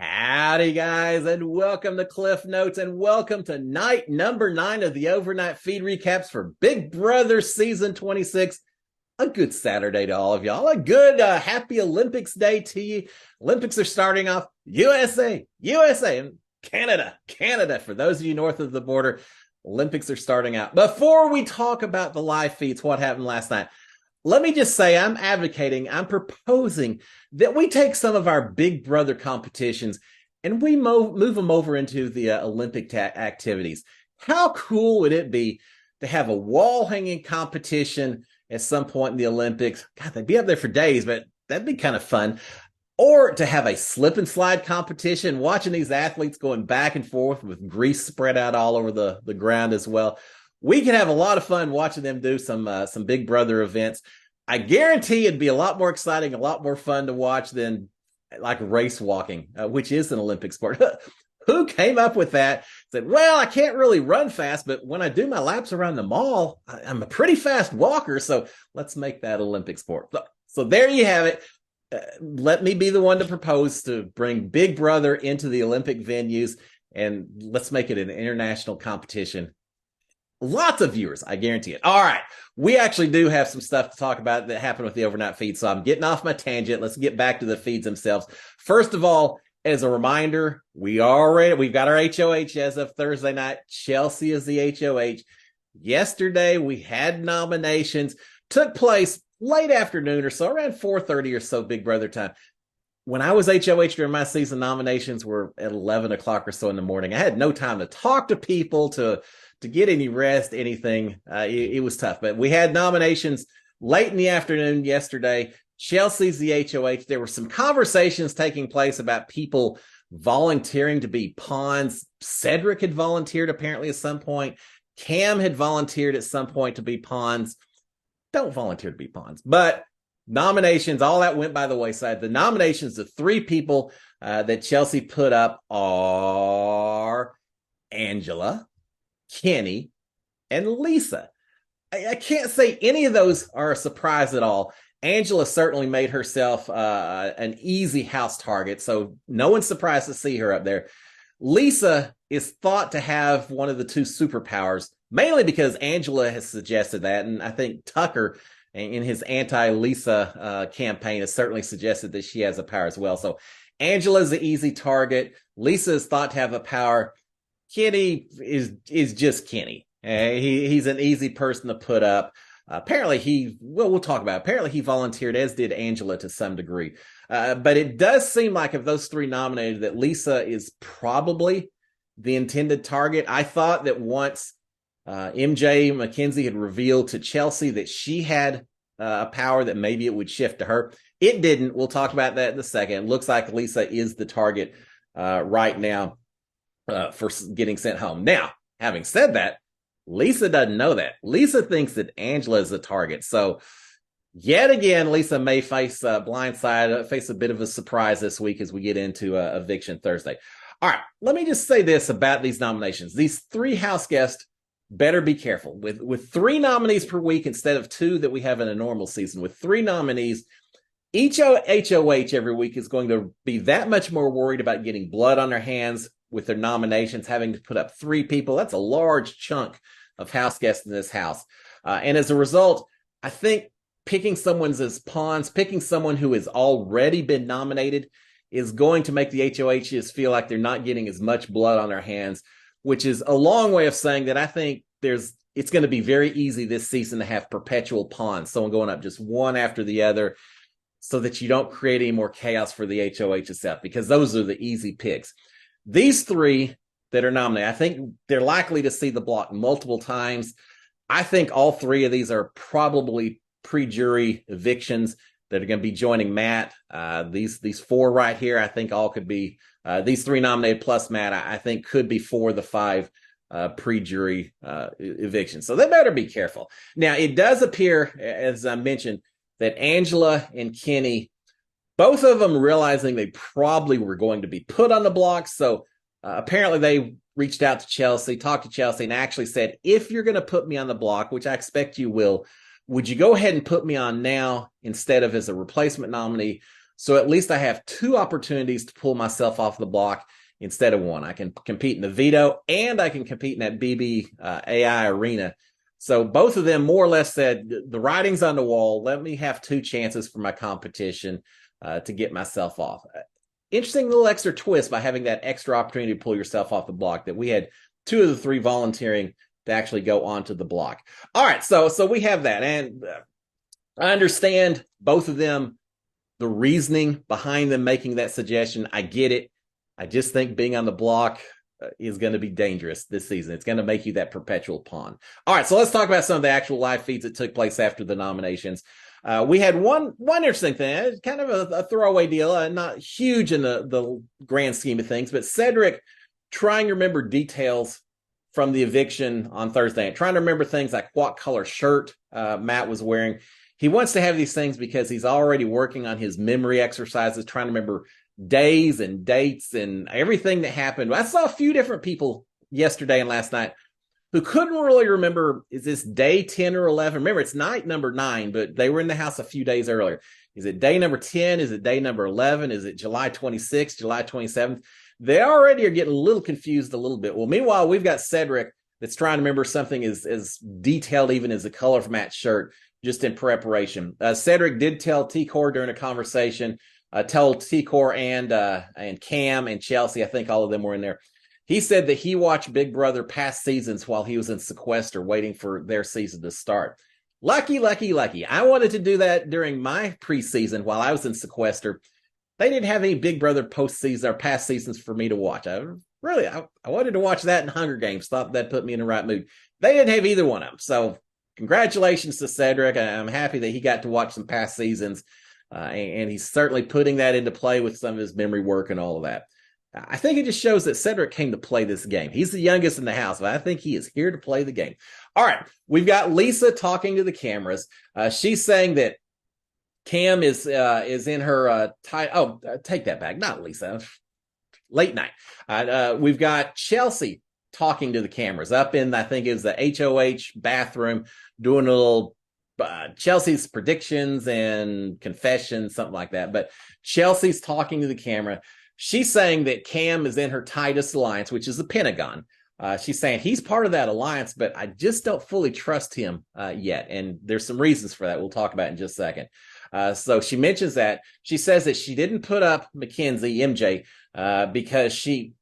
Howdy, guys, and welcome to Cliff Notes, and welcome to night number 9 of the overnight feed recaps for Big Brother Season 26. A good Saturday to all of y'all. A good, happy Olympics day to you. Olympics are starting off. USA, and Canada. For those of you north of the border, Olympics are starting out. Before we talk about the live feeds, what happened last night, let me just say I'm proposing that we take some of our Big Brother competitions and we move them over into the Olympic activities. How cool would it be to have a wall hanging competition at some point in the Olympics? God, they'd be up there for days, but that'd be kind of fun. Or to have a slip and slide competition, watching these athletes going back and forth with grease spread out all over the ground as well. We can have a lot of fun watching them do some Big Brother events. I guarantee it'd be a lot more exciting, a lot more fun to watch than like race walking, which is an Olympic sport. Who came up with that? Said, well, I can't really run fast, but when I do my laps around the mall, I'm a pretty fast walker, so let's make that Olympic sport. So there you have it. Let me be the one to propose to bring Big Brother into the Olympic venues, and let's make it an international competition. Lots of viewers, I guarantee it. All right, we actually do have some stuff to talk about that happened with the overnight feed, so I'm getting off my tangent. Let's get back to the feeds themselves. First of all, as a reminder, we've got our HOH as of Thursday night. Chelsea is the HOH. Yesterday, we had nominations. Took place late afternoon or so, around 4:30 or so, Big Brother time. When I was HOH during my season, nominations were at 11 o'clock or so in the morning. I had no time to talk to people, to get any rest, anything. It was tough, but we had nominations late in the afternoon yesterday. Chelsea's the HOH. There were some conversations taking place about people volunteering to be pawns. Cedric had volunteered apparently at some point. Cam had volunteered at some point to be pawns. Don't volunteer to be pawns, but nominations, all that went by the wayside. The nominations of 3 people that Chelsea put up are Angela, Kenny, and Lisa. I can't say any of those are a surprise at all. Angela certainly made herself an easy house target, so no one's surprised to see her up there. Lisa is thought to have one of the 2 superpowers, mainly because Angela has suggested that, and I think Tucker, in his anti-Lisa campaign, has certainly suggested that she has a power as well. So Angela's the easy target. Lisa is thought to have a power. Kenny is just Kenny. He's an easy person to put up. Apparently we'll talk about it. Apparently he volunteered, as did Angela to some degree. But it does seem like of those 3 nominated that Lisa is probably the intended target. I thought that once MJ McKenzie had revealed to Chelsea that she had a power, that maybe it would shift to her. It didn't. We'll talk about that in a second. It looks like Lisa is the target right now for getting sent home. Now, having said that, Lisa doesn't know that. Lisa thinks that Angela is the target. So yet again, Lisa may face a blindside, face a bit of a surprise this week as we get into Eviction Thursday. All right, let me just say this about these nominations. These 3 house guests better be careful. With 3 nominees per week instead of 2 that we have in a normal season, with 3 nominees, each HOH every week is going to be that much more worried about getting blood on their hands with their nominations, having to put up 3 people. That's a large chunk of house guests in this house. And as a result, I think picking someone's as pawns, picking someone who has already been nominated is going to make the HOHs feel like they're not getting as much blood on their hands, which is a long way of saying that I think it's going to be very easy this season to have perpetual pawns, someone going up just one after the other, so that you don't create any more chaos for the HOH itself, because those are the easy picks. These 3 that are nominated, I think they're likely to see the block multiple times. I think all 3 of these are probably pre-jury evictions that are going to be joining Matt. These 4 right here, I think all could be, these 3 nominated plus Matt, I think could be 4 of the 5 pre-jury evictions. So they better be careful. Now, it does appear, as I mentioned, that Angela and Kenny, both of them realizing they probably were going to be put on the block. So apparently they reached out to Chelsea, talked to Chelsea, and actually said, if you're going to put me on the block, which I expect you will, would you go ahead and put me on now instead of as a replacement nominee, So at least I have two opportunities to pull myself off the block instead of one. I can compete in the veto and I can compete in that BBAI arena. So both of them more or less said the writing's on the wall. Let me have two chances for my competition to get myself off. Interesting little extra twist by having that extra opportunity to pull yourself off the block, that we had two of the three volunteering to actually go onto the block. All right, so we have that. And I understand both of them, the reasoning behind them making that suggestion. I get it. I just think being on the block is going to be dangerous this season. It's going to make you that perpetual pawn. All right, so let's talk about some of the actual live feeds that took place after the nominations. We had one interesting thing, kind of a throwaway deal, not huge in the grand scheme of things, but Cedric trying to remember details from the eviction on Thursday, and trying to remember things like what color shirt Matt was wearing. He wants to have these things because he's already working on his memory exercises, trying to remember days and dates and everything that happened. I saw a few different people yesterday and last night who couldn't really remember, is this day 10 or 11? Remember, it's night number 9, but they were in the house a few days earlier. Is it day number 10? Is it day number 11? Is it July 26th, July 27th? They already are getting a little confused a little bit. Well, meanwhile, we've got Cedric that's trying to remember something as detailed even as the color of Matt's shirt, just in preparation. Cedric did tell T-Core during a conversation, told T-Core and Cam and Chelsea, I think all of them were in there. He said that he watched Big Brother past seasons while he was in sequester, waiting for their season to start. Lucky. I wanted to do that during my preseason while I was in sequester. They didn't have any Big Brother postseason or past seasons for me to watch. I wanted to watch that in Hunger Games. Thought that put me in the right mood. They didn't have either one of them. So congratulations to Cedric. I'm happy that he got to watch some past seasons. And he's certainly putting that into play with some of his memory work and all of that. I think it just shows that Cedric came to play this game. He's the youngest in the house, but I think he is here to play the game. All right, we've got Lisa talking to the cameras. She's saying that Cam is in her take that back. Not Lisa. Late night. We've got Chelsea talking to the cameras up in, I think it was the HOH bathroom, doing a little Chelsea's predictions and confessions, something like that. But Chelsea's talking to the camera. She's saying that Cam is in her tightest alliance, which is the Pentagon. She's saying he's part of that alliance, but I just don't fully trust him yet. And there's some reasons for that we'll talk about in just a second. So she mentions that. She says that she didn't put up Mackenzie, MJ, because she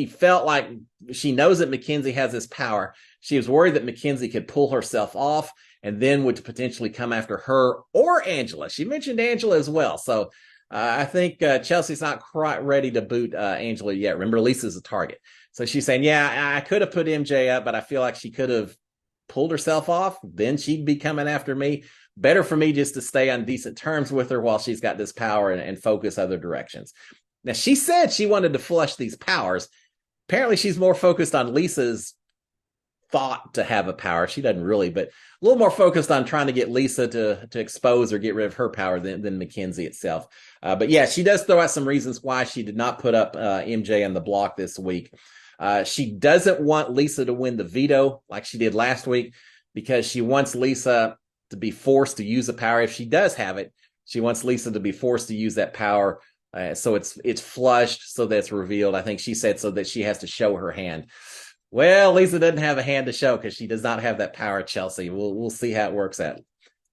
felt like she knows that Mackenzie has this power. She was worried that Mackenzie could pull herself off and then would potentially come after her or Angela. She mentioned Angela as well. So I think Chelsea's not quite ready to boot Angela yet. Remember, Lisa's a target. So she's saying, yeah, I could have put MJ up, but I feel like she could have pulled herself off. Then she'd be coming after me. Better for me just to stay on decent terms with her while she's got this power and focus other directions. Now, she said she wanted to flush these powers. Apparently, she's more focused on Lisa's thought to have a power. She doesn't really, but a little more focused on trying to get Lisa to expose or get rid of her power than Mackenzie itself. But yeah, she does throw out some reasons why she did not put up MJ on the block this week. She doesn't want Lisa to win the veto like she did last week because she wants Lisa to be forced to use the power. If she does have it, she wants Lisa to be forced to use that power. So it's flushed so that it's revealed. I think she said so that she has to show her hand. Well, Lisa doesn't have a hand to show because she does not have that power at Chelsea. We'll see how it works out.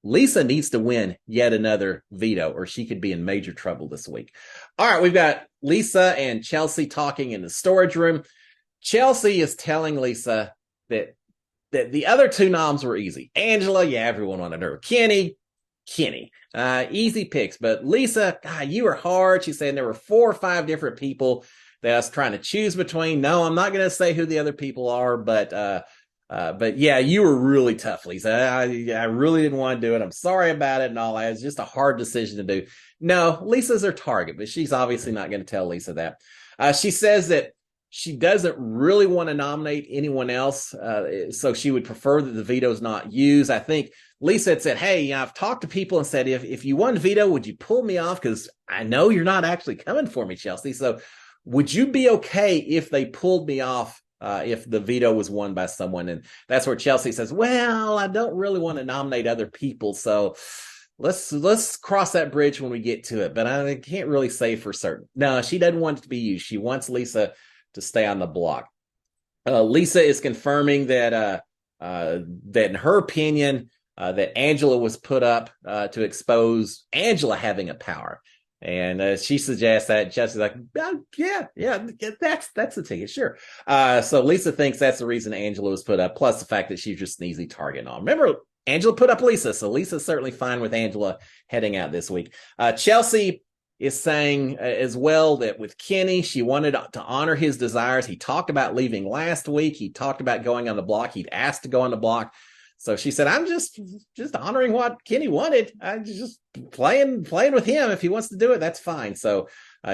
Lisa needs to win yet another veto or she could be in major trouble this week. All right, we've got Lisa and Chelsea talking in the storage room. Chelsea is telling Lisa that the other two noms were easy. Angela, yeah, everyone wanted her. Kenny, easy picks. But Lisa, God, you were hard. She's saying there were 4 or 5 different people that I was trying to choose between. No, I'm not going to say who the other people are, but yeah, you were really tough, Lisa. I really didn't want to do it. I'm sorry about it and all that. It's just a hard decision to do. No, Lisa's her target, but she's obviously not going to tell Lisa that. She says that she doesn't really want to nominate anyone else, so she would prefer that the veto's not used. I think Lisa had said, hey, I've talked to people and said, if you won veto, would you pull me off? Because I know you're not actually coming for me, Chelsea. So would you be okay if they pulled me off if the veto was won by someone? And that's where Chelsea says, well, I don't really want to nominate other people. So let's cross that bridge when we get to it, but I can't really say for certain. No, she doesn't want it to be used. She wants Lisa to stay on the block. Lisa is confirming that that in her opinion, that Angela was put up to expose Angela having a power. And she suggests that Chelsea's like, yeah, that's the ticket, sure. So Lisa thinks that's the reason Angela was put up, plus the fact that she's just an easy target on. Remember, Angela put up Lisa, so Lisa's certainly fine with Angela heading out this week. Chelsea is saying as well that with Kenny, she wanted to honor his desires. He talked about leaving last week. He talked about going on the block. He'd asked to go on the block. So she said, I'm just honoring what Kenny wanted. I'm just playing with him. If he wants to do it, that's fine. So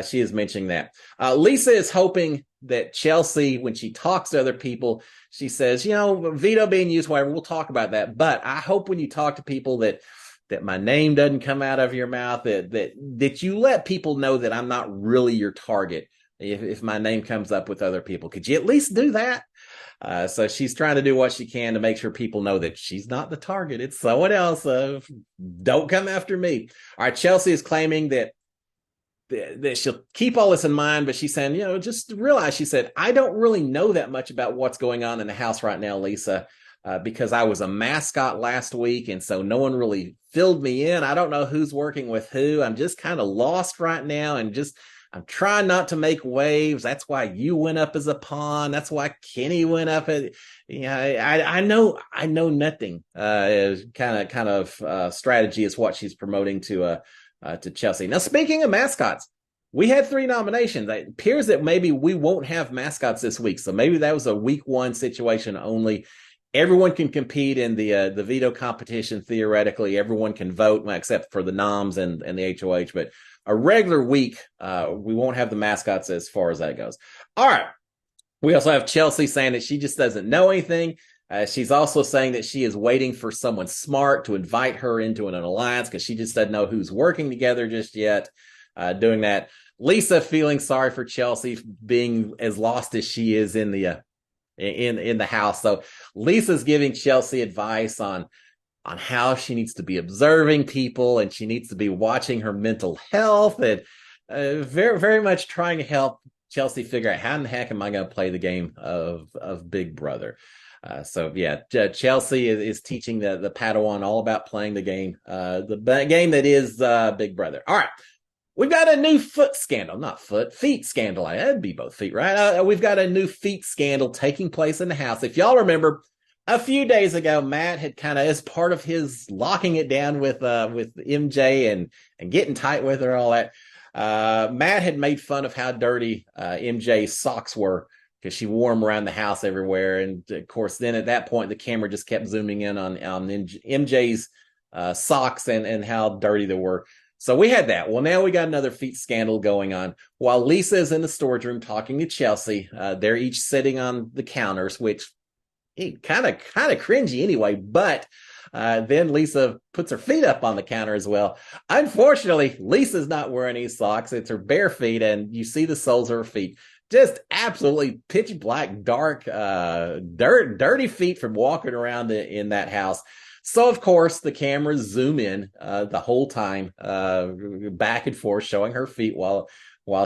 she is mentioning that. Lisa is hoping that Chelsea, when she talks to other people, she says, veto being used, whatever, we'll talk about that. But I hope when you talk to people that my name doesn't come out of your mouth, that you let people know that I'm not really your target if my name comes up with other people. Could you at least do that? So she's trying to do what she can to make sure people know that she's not the target. It's someone else. Don't come after me. All right, Chelsea is claiming that she'll keep all this in mind, but she's saying, just realize, she said, I don't really know that much about what's going on in the house right now, Lisa. Because I was a mascot last week, and so no one really filled me in. I don't know who's working with who. I'm just kind of lost right now, and I'm trying not to make waves. That's why you went up as a pawn. That's why Kenny went up. I know nothing. Kind of strategy is what she's promoting to Chelsea. Now, speaking of mascots, we had 3 nominations. It appears that maybe we won't have mascots this week, so maybe that was a week 1 situation only. Everyone can compete in the veto competition. Theoretically, everyone can vote, except for the noms and the HOH. But a regular week, we won't have the mascots as far as that goes. All right. We also have Chelsea saying that she just doesn't know anything. She's also saying that she is waiting for someone smart to invite her into an alliance because she just doesn't know who's working together just yet. Doing that. Lisa feeling sorry for Chelsea being as lost as she is in the house. So Lisa's giving Chelsea advice on how she needs to be observing people, and she needs to be watching her mental health, and very, very much trying to help Chelsea figure out how in the heck am I going to play the game of Big Brother. Chelsea is teaching the Padawan all about playing the game that is Big Brother. All right. We've got a new feet scandal. That'd be both feet, right? We've got a new feet scandal taking place in the house. If y'all remember, a few days ago, Matt had kind of, as part of his locking it down with MJ and getting tight with her, all that, Matt had made fun of how dirty MJ's socks were because she wore them around the house everywhere. And of course, then at that point, the camera just kept zooming in on MJ's socks and how dirty they were. So we had that. Well, now we got another feet scandal going on. While Lisa is in the storage room talking to Chelsea, they're each sitting on the counters, which kind of cringy anyway. But then Lisa puts her feet up on the counter as well. Unfortunately, Lisa's not wearing any socks. It's her bare feet, and you see the soles of her feet. Just absolutely pitch black, dark, dirty feet from walking around in that house. So, of course, the cameras zoom in the whole time, back and forth, showing her feet while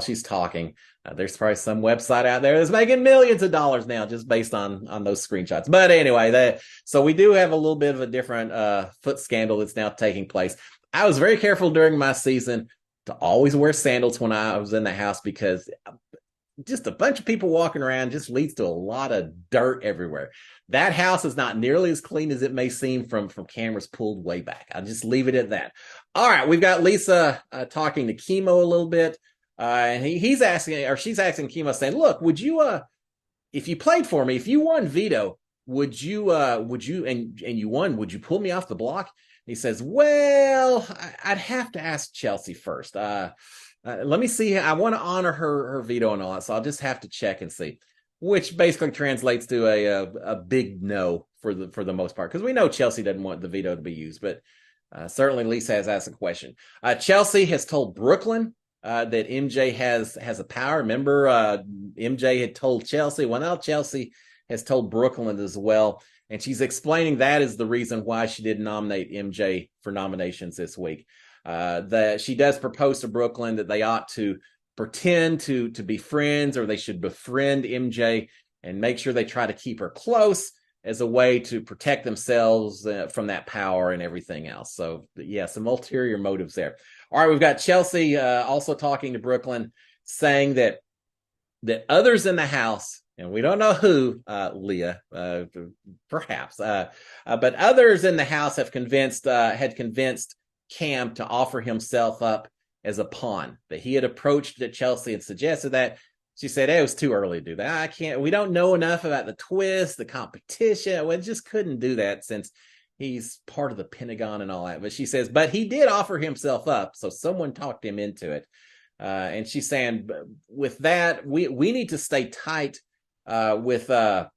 she's talking. There's probably some website out there that's making millions of dollars now just based on those screenshots. But anyway, so we do have a little bit of a different foot scandal that's now taking place. I was very careful during my season to always wear sandals when I was in the house because just a bunch of people walking around just leads to a lot of dirt everywhere. That house is not nearly as clean as it may seem from cameras pulled way back. I'll just leave it at that. All right, we've got Lisa talking to Kimo a little bit. And she's asking Kimo, saying, "Look, would you, if you played for me, if you won veto, would you, and you won, would you pull me off the block?" And he says, "Well, I'd have to ask Chelsea first. Let me see. I want to honor her veto and all that, so I'll just have to check and see." Which basically translates to a big no for the most part, because we know Chelsea doesn't want the veto to be used, but certainly Lisa has asked a question. Chelsea has told Brooklyn that MJ has a power. Remember, MJ had told Chelsea. Well, now Chelsea has told Brooklyn as well, And she's explaining that is the reason why she didn't nominate MJ for nominations this week. That she does propose to Brooklyn that they ought to pretend to be friends, or they should befriend MJ and make sure they try to keep her close as a way to protect themselves from that power and everything else. So yeah, some ulterior motives there. All right, we've got Chelsea also talking to Brooklyn, saying that others in the house, and we don't know who, Leah, perhaps, but others in the house had convinced Cam to offer himself up as a pawn. That he had approached Chelsea and suggested that. She said, hey, it was too early to do that. We don't know enough about the twist, the competition. We just couldn't do that since he's part of the Pentagon and all that. But she says, but he did offer himself up, so someone talked him into it. And she's saying, with that, we need to stay tight with Cam.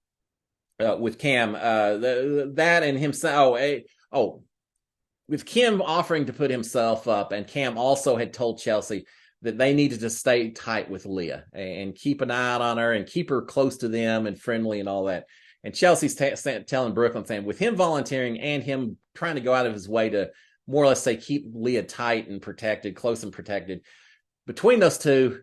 That and himself. With Kim offering to put himself up, and Cam also had told Chelsea that they needed to stay tight with Leah and keep an eye out on her and keep her close to them and friendly and all that. And Chelsea's telling Brooklyn, saying, with him volunteering and him trying to go out of his way to more or less say keep Leah tight and protected, close and protected, between those two,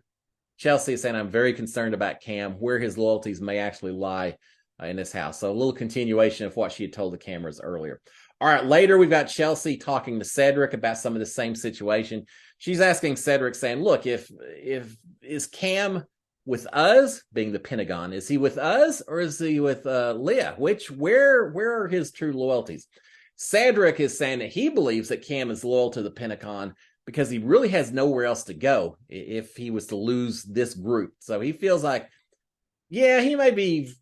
Chelsea is saying, I'm very concerned about Cam, where his loyalties may actually lie in this house. So a little continuation of what she had told the cameras earlier. All right, later we've got Chelsea talking to Cedric about some of the same situation. She's asking Cedric, saying, look, if is Cam with us, being the Pentagon, is he with us or is he with Leah? Where are his true loyalties? Cedric is saying that he believes that Cam is loyal to the Pentagon because he really has nowhere else to go if he was to lose this group. So he feels like, yeah, he may be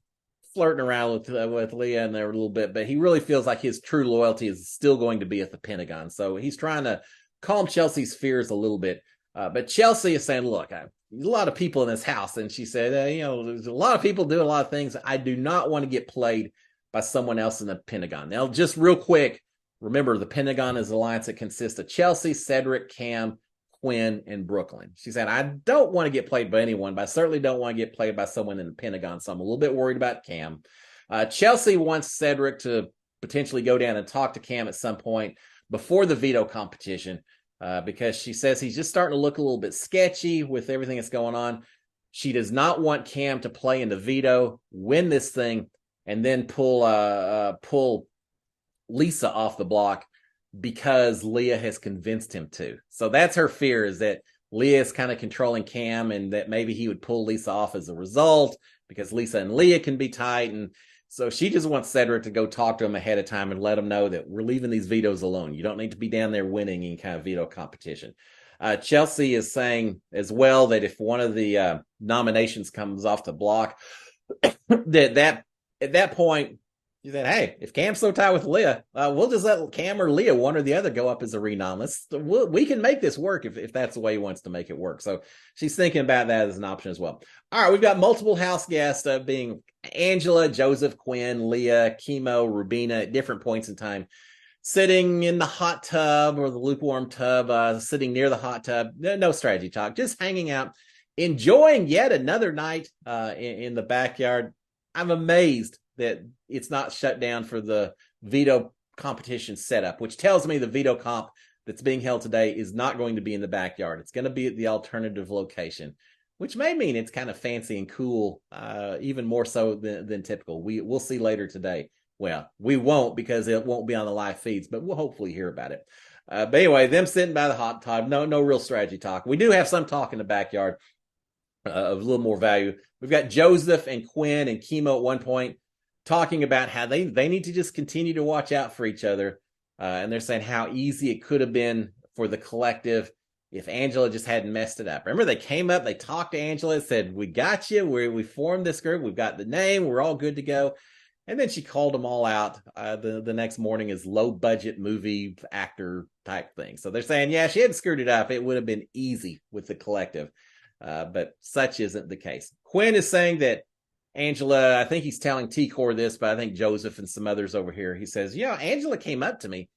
flirting around with Leah in there a little bit, but he really feels like his true loyalty is still going to be at the Pentagon. So he's trying to calm Chelsea's fears a little bit. But Chelsea is saying, look, there's a lot of people in this house. And she said, there's a lot of people doing a lot of things. I do not want to get played by someone else in the Pentagon. Now, just real quick, remember, the Pentagon is an alliance that consists of Chelsea, Cedric, Cam, Quinn, and Brooklyn. She said, I don't want to get played by anyone, but I certainly don't want to get played by someone in the Pentagon. So I'm a little bit worried about Cam. Chelsea wants Cedric to potentially go down and talk to Cam at some point before the veto competition, because she says he's just starting to look a little bit sketchy with everything that's going on. She does not want Cam to play in the veto, win this thing, and then pull Lisa off the block because Leah has convinced him to. So that's her fear, is that Leah is kind of controlling Cam and that maybe he would pull Lisa off as a result because Lisa and Leah can be tight. And so she just wants Cedric to go talk to him ahead of time and let him know that we're leaving these vetoes alone. You don't need to be down there winning any kind of veto competition. Chelsea is saying as well that if one of the nominations comes off the block, that at that point, you said, hey, if Cam's so tight with Leah, we'll just let Cam or Leah, one or the other, go up as a renom. We can make this work if that's the way he wants to make it work. So she's thinking about that as an option as well. All right, we've got multiple house guests being Angela, Joseph, Quinn, Leah, Chemo, Rubina at different points in time, sitting in the hot tub or the lukewarm tub, sitting near the hot tub. No strategy talk, just hanging out, enjoying yet another night in the backyard. I'm amazed that it's not shut down for the veto competition setup, which tells me the veto comp that's being held today is not going to be in the backyard. It's going to be at the alternative location, which may mean it's kind of fancy and cool, even more so than typical. We'll see later today. Well, we won't, because it won't be on the live feeds, but we'll hopefully hear about it. But anyway, them sitting by the hot tub, no real strategy talk. We do have some talk in the backyard of a little more value. We've got Joseph and Quinn and Chemo at one point talking about how they need to just continue to watch out for each other. And they're saying how easy it could have been for the collective if Angela just hadn't messed it up. Remember, they came up, they talked to Angela, said, we got you. We formed this group. We've got the name. We're all good to go. And then she called them all out the next morning as low budget movie actor type thing. So they're saying, yeah, she hadn't screwed it up. It would have been easy with the collective. But such isn't the case. Quinn is saying that Angela, I think he's telling T-Core this, but I think Joseph and some others over here, he says, Angela came up to me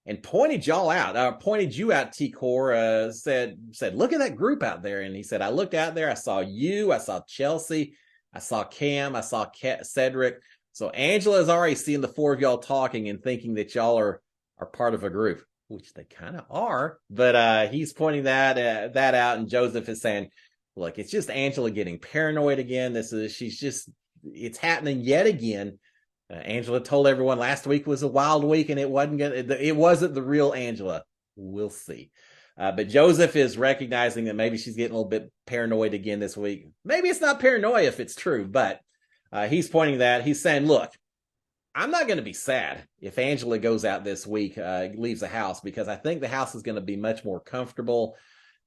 and pointed y'all out, pointed you out, T-Core, said, look at that group out there. And he said, I looked out there, I saw you, I saw Chelsea, I saw Cam, I saw Cedric. So Angela is already seeing the four of y'all talking and thinking that y'all are part of a group, which they kind of are. But he's pointing that out, and Joseph is saying, "Look, it's just Angela getting paranoid again. It's happening yet again." Angela told everyone last week was a wild week, and it wasn't the real Angela. We'll see. But Joseph is recognizing that maybe she's getting a little bit paranoid again this week. Maybe it's not paranoia if it's true, but he's pointing that. He's saying, look, I'm not going to be sad if Angela goes out this week, leaves the house, because I think the house is going to be much more comfortable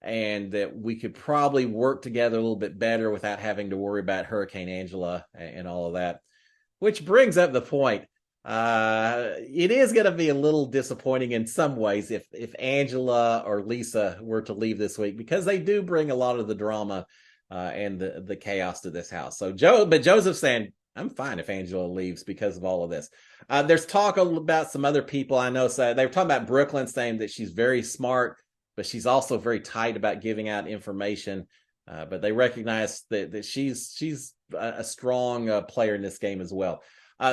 and that we could probably work together a little bit better without having to worry about Hurricane Angela and all of that. Which brings up the point. It is going to be a little disappointing in some ways if Angela or Lisa were to leave this week, because they do bring a lot of the drama and the chaos to this house. But Joseph's saying, I'm fine if Angela leaves because of all of this. There's talk about some other people I know. So they were talking about Brooklyn, saying that she's very smart, but she's also very tight about giving out information. But they recognize that she's a strong player in this game as well.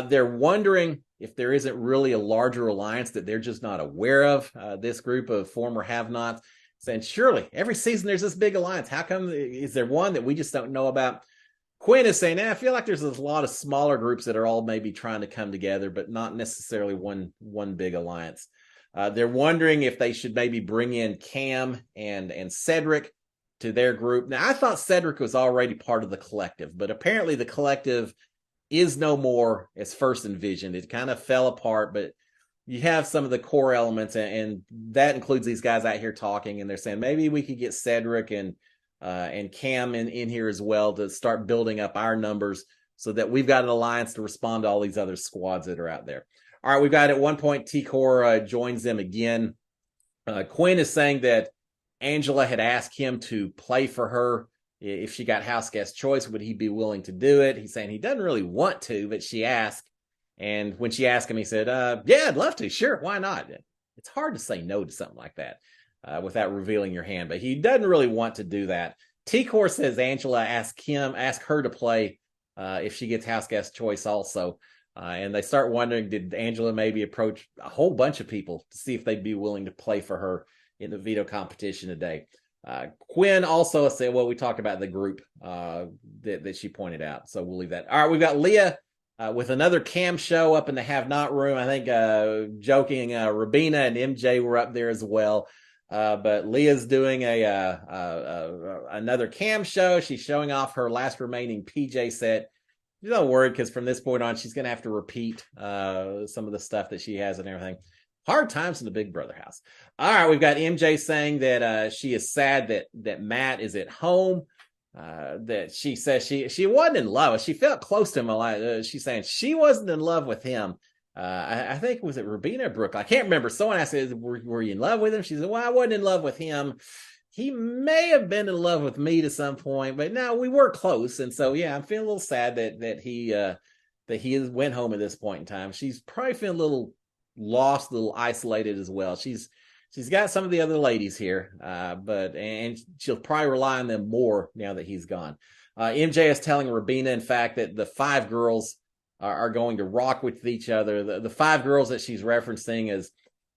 They're wondering if there isn't really a larger alliance that they're just not aware of. This group of former have-nots saying, surely every season there's this big alliance. How come is there one that we just don't know about? Quinn is saying, I feel like there's a lot of smaller groups that are all maybe trying to come together, but not necessarily one big alliance. They're wondering if they should maybe bring in Cam and Cedric to their group. Now, I thought Cedric was already part of the collective, but apparently the collective is no more as first envisioned. It kind of fell apart, but you have some of the core elements, and that includes these guys out here talking, and they're saying maybe we could get Cedric and Cam in here as well to start building up our numbers so that we've got an alliance to respond to all these other squads that are out there. All right, we've got at one point T-Core joins them again. Quinn is saying that Angela had asked him to play for her. If she got house guest choice, would he be willing to do it? He's saying he doesn't really want to, but she asked. And when she asked him, he said, yeah, I'd love to. Sure, why not? It's hard to say no to something like that without revealing your hand, but he doesn't really want to do that. T-Core says Angela ask her to play if she gets house guest choice also. And they start wondering, did Angela maybe approach a whole bunch of people to see if they'd be willing to play for her in the veto competition today? Quinn also said, well, we talked about the group that she pointed out, so we'll leave that. All right, we've got Leah with another Cam show up in the Have Not room. I think joking, Rabina and MJ were up there as well. But Leah's doing another Cam show. She's showing off her last remaining PJ set. Don't worry, because from this point on, she's going to have to repeat some of the stuff that she has and everything. Hard times in the Big Brother house. All right, we've got MJ saying that she is sad that Matt is at home. That she says she wasn't in love. She felt close to him a lot. She's saying she wasn't in love with him. I think, was it Rabina or Brooke? I can't remember. Someone asked, were you in love with him? She said, well, I wasn't in love with him. He may have been in love with me to some point, but no, we were close. And so, yeah, I'm feeling a little sad that he went home at this point in time. She's probably feeling a little lost, a little isolated as well. She's got some of the other ladies here, and she'll probably rely on them more now that he's gone. MJ is telling Rabina, in fact, that the five girls are going to rock with each other. The five girls that she's referencing is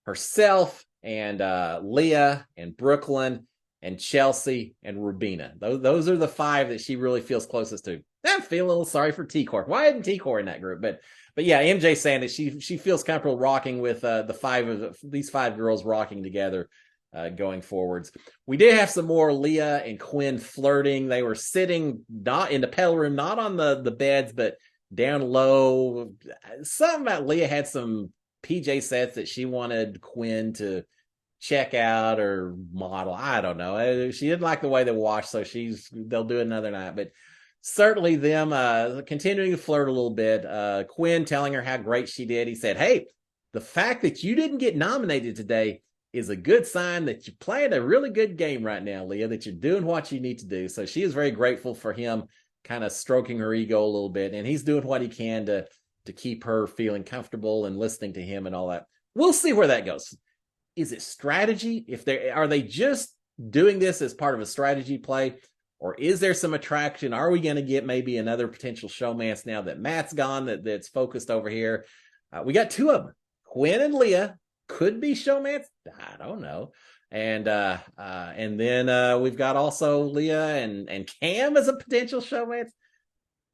herself and Leah and Brooklyn and Chelsea and Rabina. Those are the five that she really feels closest to. I'm feeling a little sorry for T-Core. Why isn't T-Core in that group? But yeah, MJ saying that she feels comfortable rocking with these five girls rocking together going forwards. We did have some more Leah and Quinn flirting. They were sitting not in the pedal room, not on the beds, but down low. Something about Leah had some PJ sets that she wanted Quinn to check out or model. I don't know. She didn't like the way they washed, so they'll do it another night. But certainly them continuing to flirt a little bit. Quinn telling her how great she did. He said, hey, the fact that you didn't get nominated today is a good sign that you're playing a really good game right now, Leah, that you're doing what you need to do. So she is very grateful for him kind of stroking her ego a little bit, and he's doing what he can to keep her feeling comfortable and listening to him and all that. We'll see where that goes. Is it strategy? Are they just doing this as part of a strategy play, Or is there some attraction? Are we going to get maybe another potential showmance now that Matt's gone, that's focused over here? We got two of them. Quinn and Leah could be showmance. I don't know. And then we've got also Leah and Cam as a potential showmance.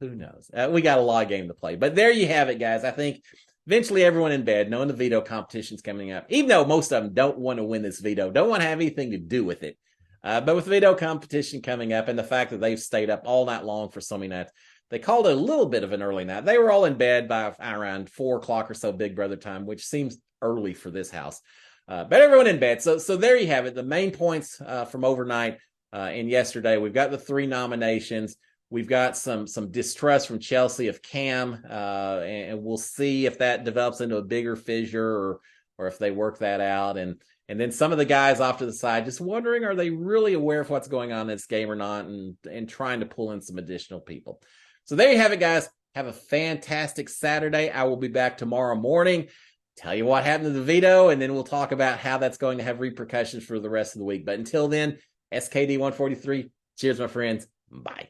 Who knows? We got a lot of game to play. But there you have it, guys. I think eventually everyone in bed, knowing the veto competition's coming up, even though most of them don't want to win this veto, don't want to have anything to do with it. But with veto competition coming up and the fact that they've stayed up all night long for so many nights, they called it a little bit of an early night. They were all in bed by around 4 o'clock or so Big Brother time, which seems early for this house. But everyone in bed. So there you have it. The main points from overnight and yesterday. We've got the 3 nominations. We've got some distrust from Chelsea of Cam, and we'll see if that develops into a bigger fissure or if they work that out. And then some of the guys off to the side just wondering, are they really aware of what's going on in this game or not, and trying to pull in some additional people. So there you have it, guys. Have a fantastic Saturday. I will be back tomorrow morning. Tell you what happened to the veto, and then we'll talk about how that's going to have repercussions for the rest of the week. But until then, SKD 143. Cheers, my friends. Bye.